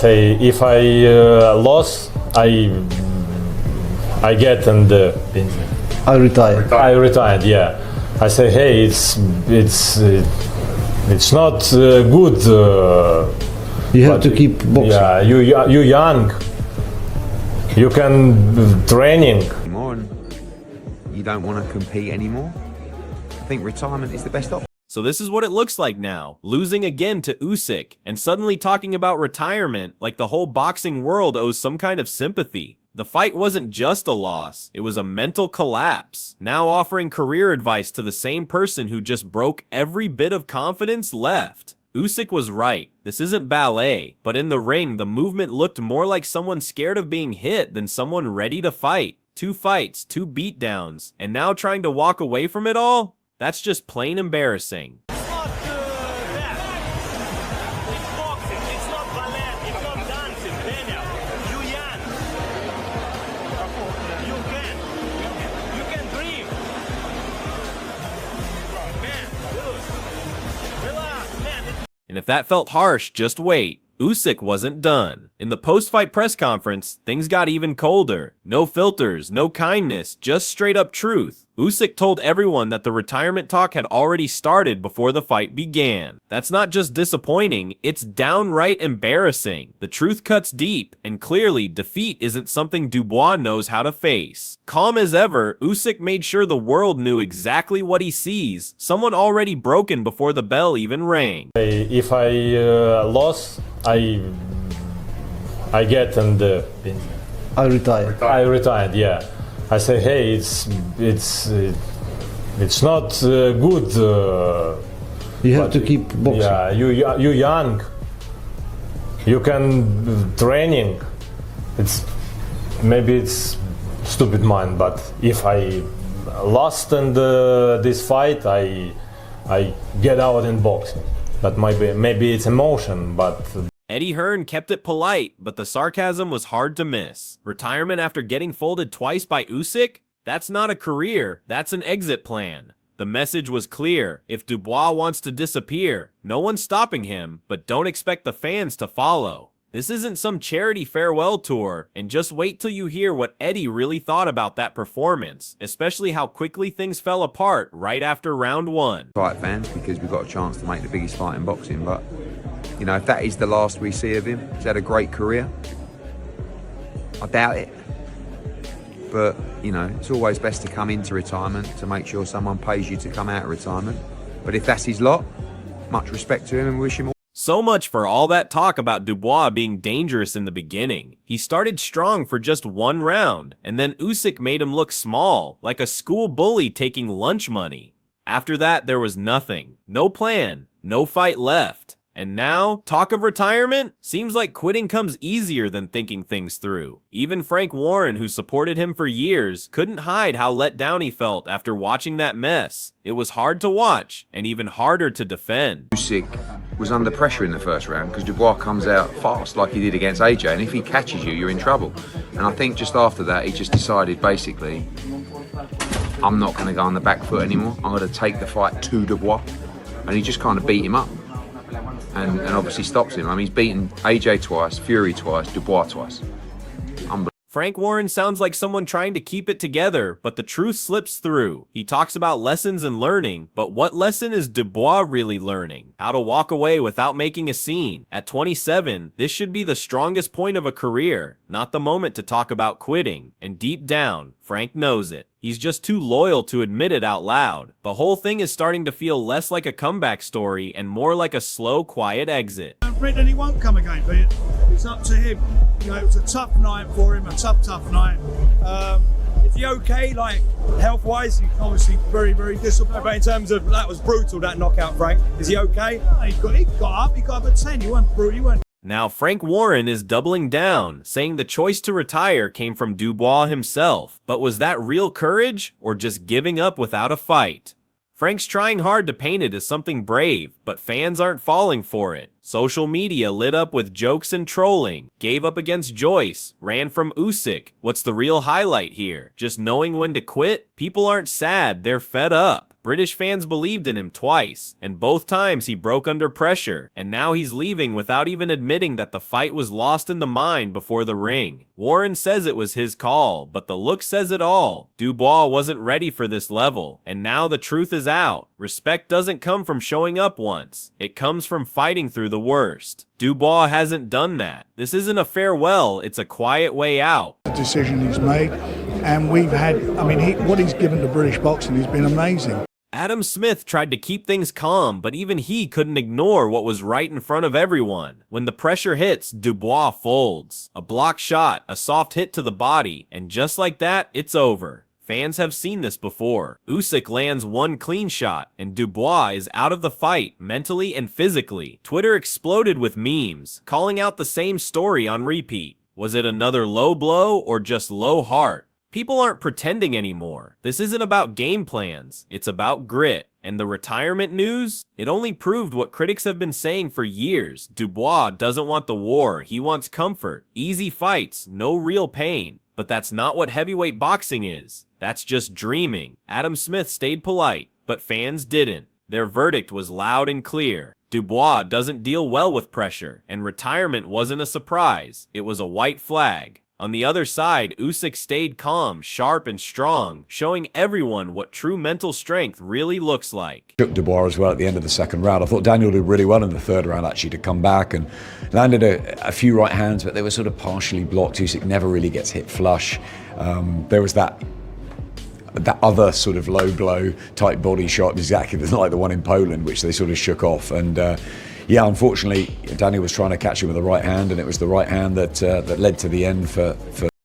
Say if I lost, I get and I retire. I retired. Yeah, I say hey, it's not good. You have to keep boxing. Yeah, you young. You can training. Anymore, and you don't want to compete anymore. I think retirement is the best option. So this is what it looks like now, losing again to Usyk, and suddenly talking about retirement like the whole boxing world owes some kind of sympathy. The fight wasn't just a loss, it was a mental collapse. Now offering career advice to the same person who just broke every bit of confidence left. Usyk was right, this isn't ballet, but in the ring the movement looked more like someone scared of being hit than someone ready to fight. 2 fights, 2 beatdowns, and now trying to walk away from it all? That's just plain embarrassing. It's not that. It's boxing. It's not ballet. It's not dancing, Daniel. You young. You can dream. Man, dude. Relax, man. And if that felt harsh, just wait. Usyk wasn't done. In the post-fight press conference, things got even colder. No filters, no kindness, just straight up truth. Usyk told everyone that the retirement talk had already started before the fight began. That's not just disappointing, it's downright embarrassing. The truth cuts deep, and clearly defeat isn't something Dubois knows how to face. Calm as ever, Usyk made sure the world knew exactly what he sees, someone already broken before the bell even rang. If I lost, I get and I retire. I retired. Yeah, I say hey, it's not good. You have to keep boxing. Yeah, you young. You can training. Maybe it's stupid mind, but if I lost in this fight, I get out in boxing. But maybe it's emotion, but. Eddie Hearn kept it polite, but the sarcasm was hard to miss. Retirement after getting folded twice by Usyk? That's not a career, that's an exit plan. The message was clear. If Dubois wants to disappear, no one's stopping him, but don't expect the fans to follow. This isn't some charity farewell tour, and just wait till you hear what Eddie really thought about that performance, especially how quickly things fell apart right after round 1. Fight fans, because we've got a chance to make the biggest fight in boxing, but you know, if that is the last we see of him, he's had a great career. I doubt it. But, you know, it's always best to come into retirement to make sure someone pays you to come out of retirement. But if that's his lot, much respect to him and wish him all. So much for all that talk about Dubois being dangerous in the beginning. He started strong for just 1 round, and then Usyk made him look small, like a school bully taking lunch money. After that, there was nothing. No plan. No fight left. And now, talk of retirement? Seems like quitting comes easier than thinking things through. Even Frank Warren, who supported him for years, couldn't hide how let down he felt after watching that mess. It was hard to watch, and even harder to defend. Usyk was under pressure in the first round because Dubois comes out fast like he did against AJ, and if he catches you, you're in trouble. And I think just after that, he just decided basically, I'm not going to go on the back foot anymore. I'm going to take the fight to Dubois. And he just kind of beat him up. And obviously stops him. I mean, he's beaten AJ twice, Fury twice, Dubois twice. Frank Warren sounds like someone trying to keep it together, but the truth slips through. He talks about lessons and learning, but what lesson is Dubois really learning? How to walk away without making a scene. At 27, this should be the strongest point of a career, not the moment to talk about quitting. And deep down, Frank knows it. He's just too loyal to admit it out loud. The whole thing is starting to feel less like a comeback story and more like a slow, quiet exit. Britain, he won't come again, but it's up to him. You know, it was a tough night for him, a tough night. Is he okay, like health-wise? He's obviously very, very disappointed. But in terms of that was brutal, that knockout, Frank. Is he okay? He got up at 10. He wasn't brutal. He wasn't. Now Frank Warren is doubling down, saying the choice to retire came from Dubois himself. But was that real courage, or just giving up without a fight? Frank's trying hard to paint it as something brave, but fans aren't falling for it. Social media lit up with jokes and trolling, gave up against Joyce, ran from Usyk. What's the real highlight here? Just knowing when to quit? People aren't sad, they're fed up. British fans believed in him twice, and both times he broke under pressure, and now he's leaving without even admitting that the fight was lost in the mind before the ring. Warren says it was his call, but the look says it all. Dubois wasn't ready for this level, and now the truth is out. Respect doesn't come from showing up once. It comes from fighting through the worst. Dubois hasn't done that. This isn't a farewell, it's a quiet way out. The decision he's made, and we've had, I mean, what he's given to British boxing has been amazing. Adam Smith tried to keep things calm, but even he couldn't ignore what was right in front of everyone. When the pressure hits, Dubois folds. A block shot, a soft hit to the body, and just like that, it's over. Fans have seen this before. Usyk lands one clean shot, and Dubois is out of the fight, mentally and physically. Twitter exploded with memes, calling out the same story on repeat. Was it another low blow or just low heart? People aren't pretending anymore. This isn't about game plans, it's about grit. And the retirement news? It only proved what critics have been saying for years. Dubois doesn't want the war, he wants comfort. Easy fights, no real pain. But that's not what heavyweight boxing is. That's just dreaming. Adam Smith stayed polite, but fans didn't. Their verdict was loud and clear. Dubois doesn't deal well with pressure, and retirement wasn't a surprise. It was a white flag. On the other side, Usyk stayed calm, sharp, and strong, showing everyone what true mental strength really looks like. Took Dubois as well at the end of the second round. I thought Daniel did really well in the third round actually to come back and landed a few right hands, but they were sort of partially blocked. Usyk never really gets hit flush. There was that other sort of low blow type body shot, exactly like the one in Poland, which they sort of shook off. And yeah, unfortunately, Daniel was trying to catch him with the right hand, and it was the right hand that led to the end for.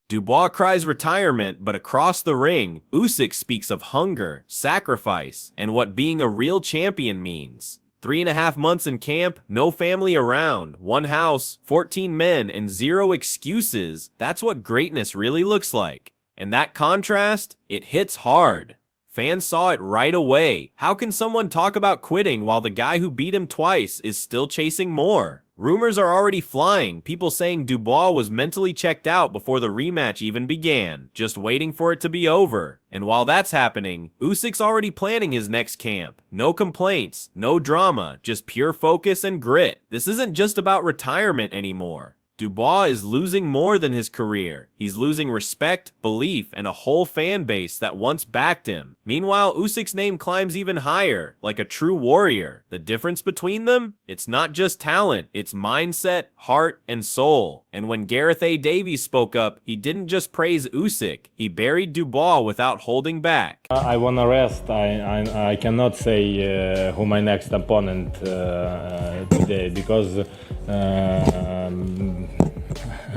Dubois cries retirement, but across the ring, Usyk speaks of hunger, sacrifice, and what being a real champion means. 3.5 months in camp, no family around, one house, 14 men, and 0 excuses. That's what greatness really looks like. And that contrast, it hits hard. Fans saw it right away. How can someone talk about quitting while the guy who beat him twice is still chasing more? Rumors are already flying, people saying Dubois was mentally checked out before the rematch even began, just waiting for it to be over. And while that's happening, Usyk's already planning his next camp. No complaints, no drama, just pure focus and grit. This isn't just about retirement anymore. Dubois is losing more than his career. He's losing respect, belief, and a whole fan base that once backed him. Meanwhile, Usyk's name climbs even higher, like a true warrior. The difference between them? It's not just talent, it's mindset, heart, and soul. And when Gareth A. Davies spoke up, he didn't just praise Usyk, he buried Dubois without holding back. I want to rest. I cannot say who my next opponent today, because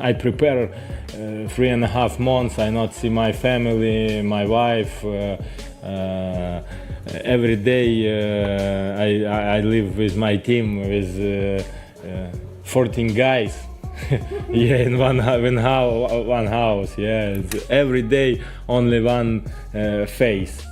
I prepare 3.5 months. I not see my family, my wife. Every day I live with my team with 14 guys. Yeah, in one house. Yeah, it's every day only one face.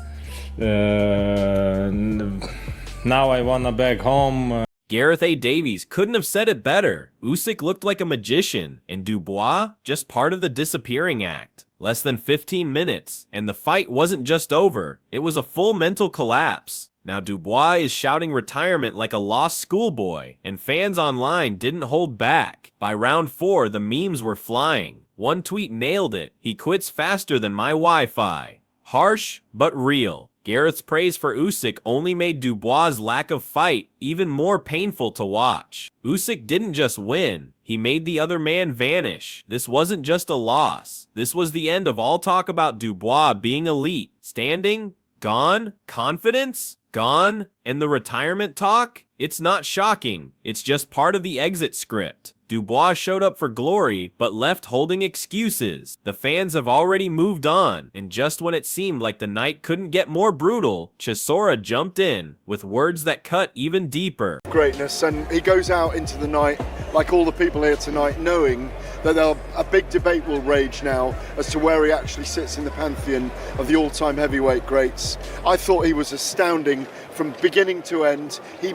Now I wanna back home. Gareth A. Davies couldn't have said it better. Usyk looked like a magician, and Dubois just part of the disappearing act. Less than 15 minutes, and the fight wasn't just over, it was a full mental collapse. Now Dubois is shouting retirement like a lost schoolboy, and fans online didn't hold back. By round 4, the memes were flying. One tweet nailed it: he quits faster than my Wi-Fi. Harsh, but real. Gareth's praise for Usyk only made Dubois' lack of fight even more painful to watch. Usyk didn't just win, he made the other man vanish. This wasn't just a loss. This was the end of all talk about Dubois being elite. Standing? Gone? Confidence? Gone? And the retirement talk? It's not shocking. It's just part of the exit script. Dubois showed up for glory, but left holding excuses. The fans have already moved on, and just when it seemed like the night couldn't get more brutal, Chisora jumped in, with words that cut even deeper. Greatness, and he goes out into the night, like all the people here tonight, knowing that a big debate will rage now as to where he actually sits in the pantheon of the all-time heavyweight greats. I thought he was astounding from beginning to end. He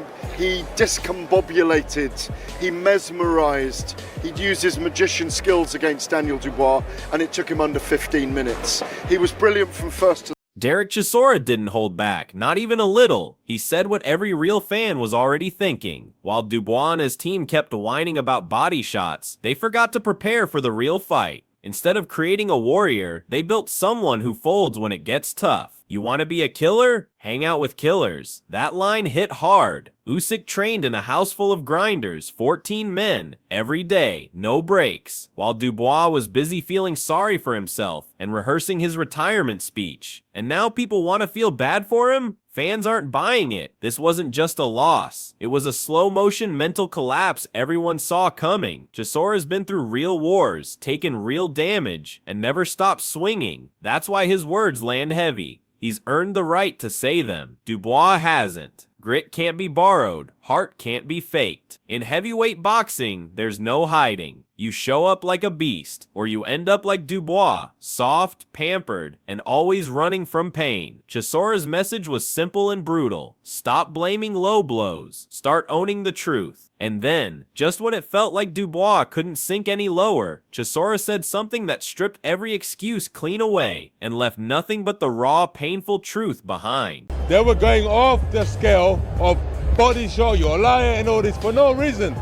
discombobulated, he mesmerized, he'd used his magician skills against Daniel Dubois, and it took him under 15 minutes. He was brilliant from first to Derek Chisora didn't hold back, not even a little. He said what every real fan was already thinking. While Dubois and his team kept whining about body shots, they forgot to prepare for the real fight. Instead of creating a warrior, they built someone who folds when it gets tough. You want to be a killer? Hang out with killers. That line hit hard. Usyk trained in a house full of grinders, 14 men, every day, no breaks, while Dubois was busy feeling sorry for himself and rehearsing his retirement speech. And now people want to feel bad for him? Fans aren't buying it. This wasn't just a loss. It was a slow-motion mental collapse everyone saw coming. Chisora's been through real wars, taken real damage, and never stopped swinging. That's why his words land heavy. He's earned the right to say them. Dubois hasn't. Grit can't be borrowed. Heart can't be faked. In heavyweight boxing, there's no hiding. You show up like a beast, or you end up like Dubois, soft, pampered, and always running from pain. Chisora's message was simple and brutal. Stop blaming low blows. Start owning the truth. And then, just when it felt like Dubois couldn't sink any lower, Chisora said something that stripped every excuse clean away and left nothing but the raw, painful truth behind. They were going off the scale of body shot, you're a liar and all this for no reason.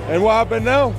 And what happened now?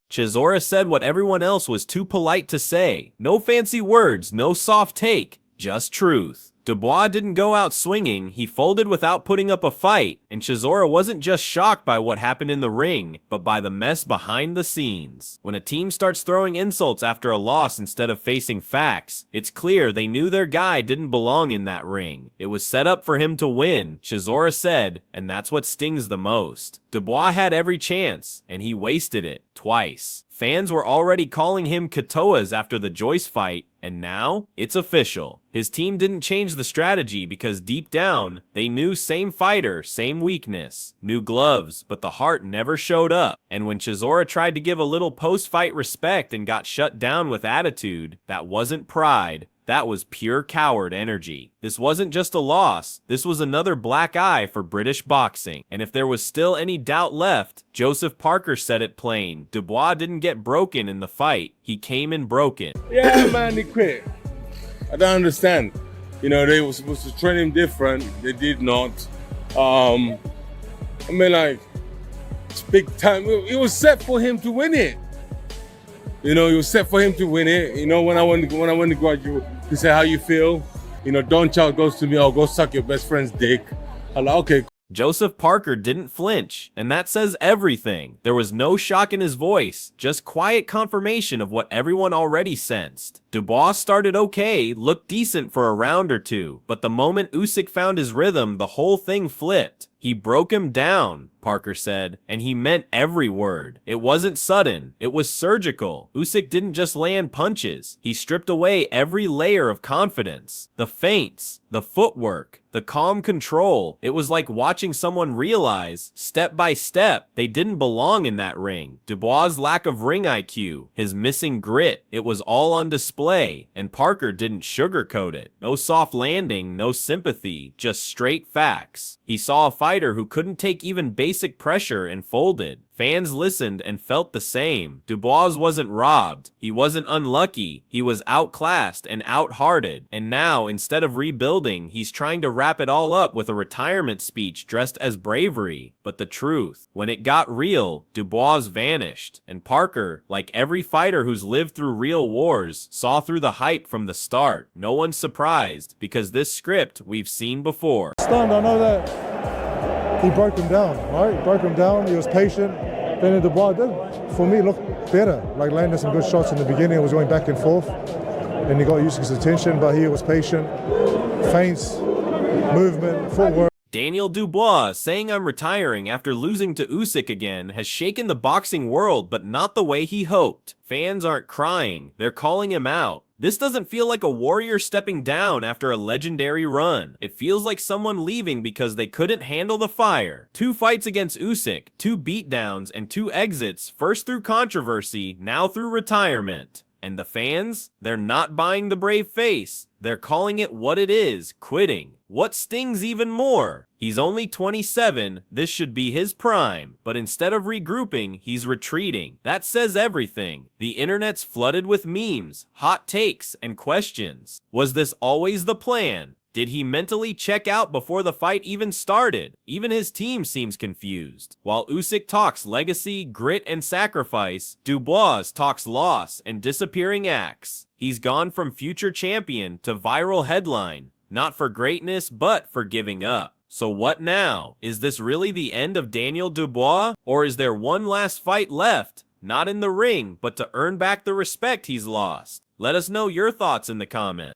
Chisora said what everyone else was too polite to say. No fancy words, no soft take, just truth. Dubois didn't go out swinging, he folded without putting up a fight, and Chisora wasn't just shocked by what happened in the ring, but by the mess behind the scenes. When a team starts throwing insults after a loss instead of facing facts, it's clear they knew their guy didn't belong in that ring. It was set up for him to win, Chisora said, and that's what stings the most. Dubois had every chance, and he wasted it, twice. Fans were already calling him Katoas after the Joyce fight, and now, it's official. His team didn't change the strategy because deep down, they knew same fighter, same weakness. New gloves, but the heart never showed up. And when Chisora tried to give a little post-fight respect and got shut down with attitude, that wasn't pride. That was pure coward energy. This wasn't just a loss, this was another black eye for British boxing. And if there was still any doubt left, Joseph Parker said it plain. Dubois didn't get broken in the fight, he came in broken. Yeah, man, they quit. I don't understand. You know, they were supposed to train him different, they did not. I mean, like, it's big time. It was set for him to win it. You know, it was set for him to win it. You know, when I went to graduate, he said, how you feel? You know, Don Child goes to me, oh, go suck your best friend's dick. I'm like, okay. Joseph Parker didn't flinch, and that says everything. There was no shock in his voice, just quiet confirmation of what everyone already sensed. Dubois started okay, looked decent for a round or two, but the moment Usyk found his rhythm, the whole thing flipped. He broke him down, Parker said, and he meant every word. It wasn't sudden, it was surgical. Usyk didn't just land punches, he stripped away every layer of confidence. The feints, the footwork, the calm control. It was like watching someone realize, step by step, they didn't belong in that ring. Dubois' lack of ring IQ, his missing grit, it was all on display, and Parker didn't sugarcoat it. No soft landing, no sympathy, just straight facts. He saw a fighter who couldn't take even basic pressure and folded. Fans listened and felt the same. Dubois wasn't robbed. He wasn't unlucky. He was outclassed and outhearted. And now, instead of rebuilding, he's trying to wrap it all up with a retirement speech dressed as bravery. But the truth, when it got real, Dubois vanished. And Parker, like every fighter who's lived through real wars, saw through the hype from the start. No one's surprised, because this script we've seen before. Stunned, I know that. He broke him down, right? He broke him down, he was patient. Then Dubois did, for me, looked better. Like landed some good shots in the beginning, it was going back and forth. Then he got Usyk's attention, but he was patient. Feints, movement, footwork. Daniel Dubois saying I'm retiring after losing to Usyk again has shaken the boxing world, but not the way he hoped. Fans aren't crying, they're calling him out. This doesn't feel like a warrior stepping down after a legendary run. It feels like someone leaving because they couldn't handle the fire. 2 fights against Usyk, 2 beatdowns, and 2 exits, first through controversy, now through retirement. And the fans? They're not buying the brave face. They're calling it what it is, quitting. What stings even more? He's only 27, this should be his prime, but instead of regrouping, he's retreating. That says everything. The internet's flooded with memes, hot takes, and questions. Was this always the plan? Did he mentally check out before the fight even started? Even his team seems confused. While Usyk talks legacy, grit, and sacrifice, Dubois talks loss and disappearing acts. He's gone from future champion to viral headline, not for greatness, but for giving up. So what now? Is this really the end of Daniel Dubois? Or is there one last fight left? Not in the ring, but to earn back the respect he's lost. Let us know your thoughts in the comments.